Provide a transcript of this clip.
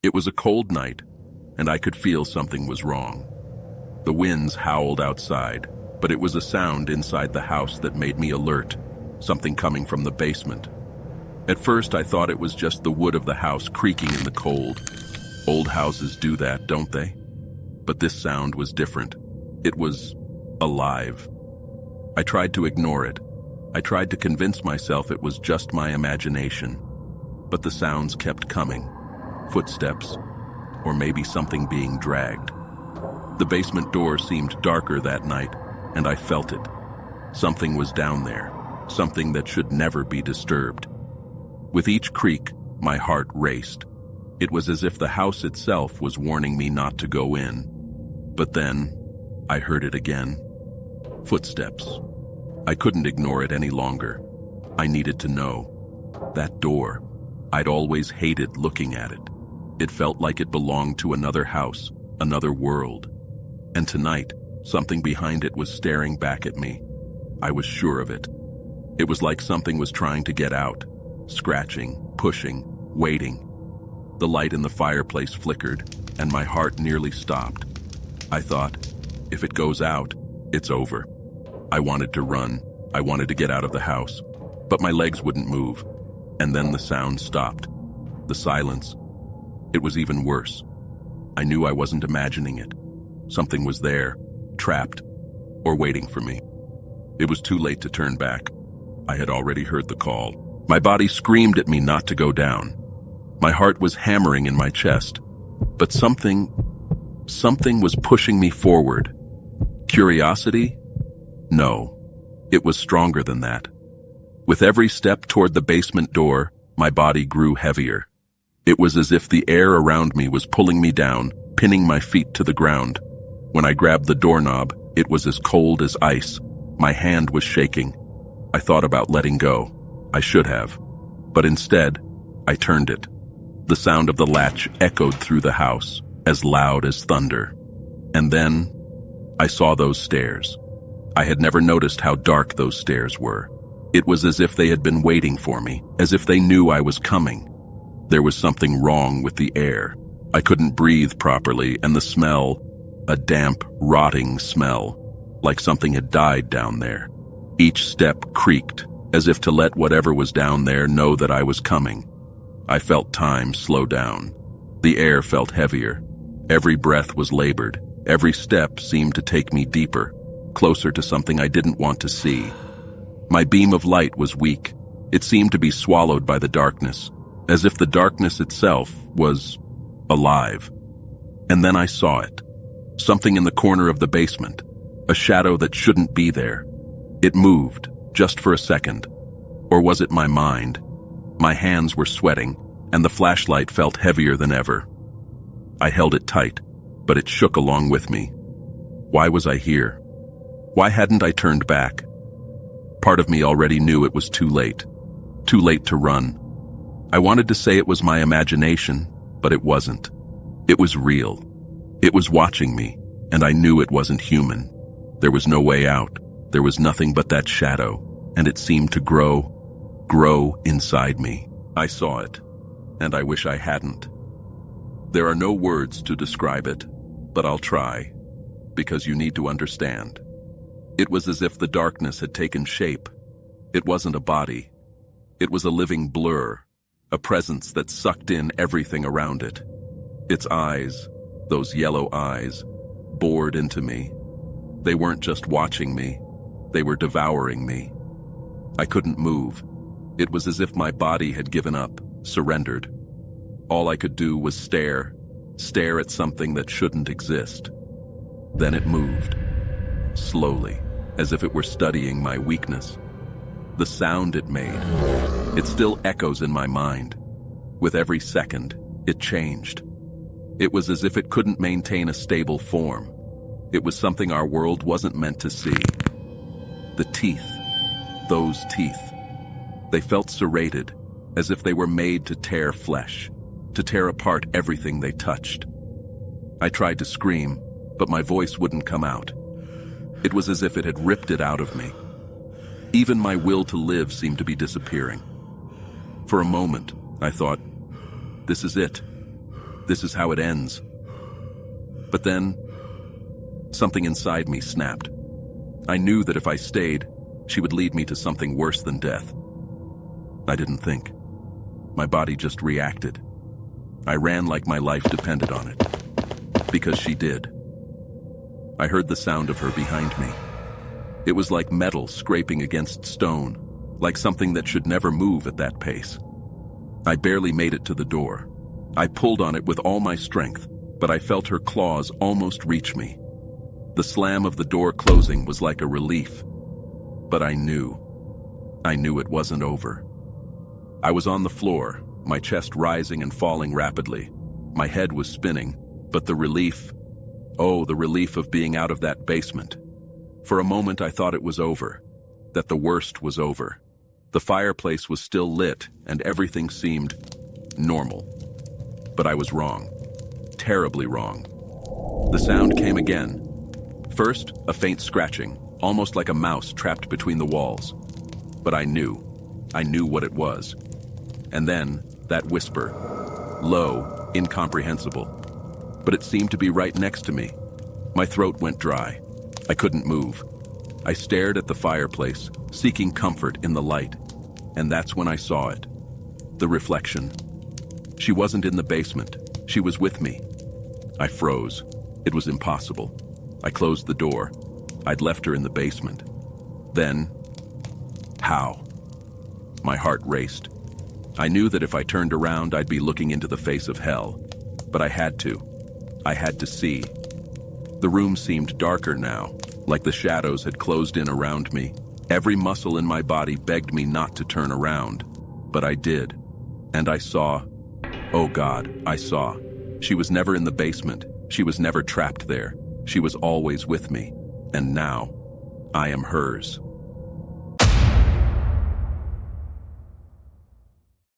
It was a cold night, and I could feel something was wrong. The winds howled outside, but it was a sound inside the house that made me alert, something coming from the basement. At first, I thought it was just the wood of the house creaking in the cold. Old houses do that, don't they? But this sound was different. It was alive. I tried to ignore it. I tried to convince myself it was just my imagination. But the sounds kept coming. Footsteps, or maybe something being dragged. The basement door seemed darker that night, and I felt it. Something was down there, something that should never be disturbed. With each creak, my heart raced. It was as if the house itself was warning me not to go in. But then, I heard it again. Footsteps. I couldn't ignore it any longer. I needed to know. That door. I'd always hated looking at it. It felt like it belonged to another house, another world. And tonight, something behind it was staring back at me. I was sure of it. It was like something was trying to get out, scratching, pushing, waiting. The light in the fireplace flickered, and my heart nearly stopped. I thought, if it goes out, it's over. I wanted to run. I wanted to get out of the house, but my legs wouldn't move. And then the sound stopped. The silence. It was even worse. I knew I wasn't imagining it. Something was there, trapped, or waiting for me. It was too late to turn back. I had already heard the call. My body screamed at me not to go down. My heart was hammering in my chest, but something was pushing me forward. Curiosity? No, it was stronger than that. With every step toward the basement door, my body grew heavier. It was as if the air around me was pulling me down, pinning my feet to the ground. When I grabbed the doorknob, it was as cold as ice. My hand was shaking. I thought about letting go. I should have. But instead, I turned it. The sound of the latch echoed through the house, as loud as thunder. And then, I saw those stairs. I had never noticed how dark those stairs were. It was as if they had been waiting for me, as if they knew I was coming. There was something wrong with the air. I couldn't breathe properly, and the smell, a damp, rotting smell, like something had died down there. Each step creaked, as if to let whatever was down there know that I was coming. I felt time slow down. The air felt heavier. Every breath was labored. Every step seemed to take me deeper, closer to something I didn't want to see. My beam of light was weak. It seemed to be swallowed by the darkness, as if the darkness itself was alive. And then I saw it. Something in the corner of the basement. A shadow that shouldn't be there. It moved, just for a second. Or was it my mind? My hands were sweating, and the flashlight felt heavier than ever. I held it tight, but it shook along with me. Why was I here? Why hadn't I turned back? Part of me already knew it was too late. Too late to run. I wanted to say it was my imagination, but it wasn't. It was real. It was watching me, and I knew it wasn't human. There was no way out. There was nothing but that shadow, and it seemed to grow inside me. I saw it, and I wish I hadn't. There are no words to describe it, but I'll try, because you need to understand. It was as if the darkness had taken shape. It wasn't a body. It was a living blur, a presence that sucked in everything around it. Its eyes, those yellow eyes, bored into me. They weren't just watching me, they were devouring me. I couldn't move. It was as if my body had given up, surrendered. All I could do was stare at something that shouldn't exist. Then it moved, slowly, as if it were studying my weakness. The sound it made, it still echoes in my mind. With every second, it changed. It was as if it couldn't maintain a stable form. It was something our world wasn't meant to see. The teeth, those teeth. They felt serrated, as if they were made to tear flesh, to tear apart everything they touched. I tried to scream, but my voice wouldn't come out. It was as if it had ripped it out of me. Even my will to live seemed to be disappearing. For a moment, I thought, this is it. This is how it ends. But then, something inside me snapped. I knew that if I stayed, she would lead me to something worse than death. I didn't think. My body just reacted. I ran like my life depended on it. Because she did. I heard the sound of her behind me. It was like metal scraping against stone, like something that should never move at that pace. I barely made it to the door. I pulled on it with all my strength, but I felt her claws almost reach me. The slam of the door closing was like a relief. But I knew it wasn't over. I was on the floor, my chest rising and falling rapidly. My head was spinning, but the relief of being out of that basement. For a moment I thought it was over, that the worst was over. The fireplace was still lit and everything seemed normal. But I was wrong. Terribly wrong. The sound came again. First, a faint scratching, almost like a mouse trapped between the walls. But I knew what it was. And then, that whisper. Low, incomprehensible. But it seemed to be right next to me. My throat went dry. I couldn't move. I stared at the fireplace, seeking comfort in the light. And that's when I saw it. The reflection. She wasn't in the basement. She was with me. I froze. It was impossible. I closed the door. I'd left her in the basement. Then, how? My heart raced. I knew that if I turned around, I'd be looking into the face of hell. But I had to. I had to see. The room seemed darker now, like the shadows had closed in around me. Every muscle in my body begged me not to turn around. But I did. And I saw. Oh God, I saw. She was never in the basement. She was never trapped there. She was always with me. And now, I am hers.